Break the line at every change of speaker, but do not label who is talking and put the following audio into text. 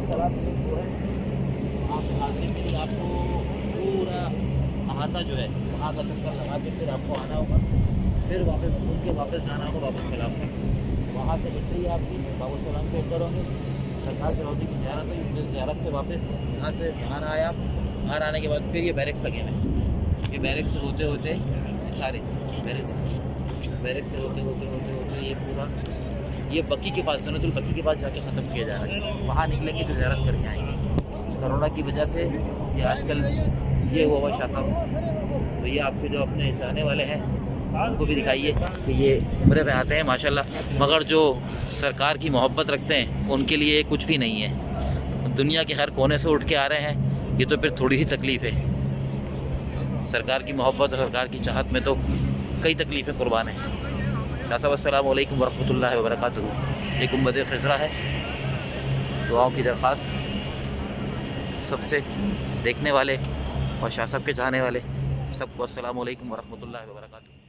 सलाम जो है वहाँ से आने के लिए आपको पूरा अहाता जो है वहाँ का चक्कर लगा के फिर आपको आना होगा, फिर वापस घूम के वापस जाना होगा वापस सलाम में। वहाँ से एंट्री आपकी बाबू सलाम से एंटर होंगे, सरकार की रोटी की ज़ियारत हुई, फिर ज़ियारत से वापस यहाँ से बाहर आए आप। बाहर आने के बाद फिर ये बैरक्स लगे हुए, ये बैरक्स से होते होते सारे बैरक्स से होते होते ये पूरा ये बकी के पास जन्नतुल बकी के पास जाके ख़त्म किया जा रहा है। वहाँ निकलेंगे तो ज़ियारत करके आएंगे। कोरोना की वजह से ये आजकल ये हुआ हुआ शाह साहब, तो ये आपके जो अपने जाने वाले हैं उनको भी दिखाइए कि ये उम्रे पे आते हैं माशाल्लाह, मगर जो सरकार की मोहब्बत रखते हैं उनके लिए कुछ भी नहीं है। दुनिया के हर कोने से उठ के आ रहे हैं, ये तो फिर थोड़ी ही तकलीफ़ है। सरकार की मोहब्बत और सरकार की चाहत में तो कई तकलीफ़ें कुर्बान हैं। अस्सलामु अलैकुम वरहमतुल्लाहि वबरकातुहू। एक उम्मत खिज़रा है, दुआओं की दरख्वास्त सबसे देखने वाले और शाह साहब के चाहने वाले सबको अस्सलामु अलैकुम वरहमतुल्लाहि वबरकातुहू।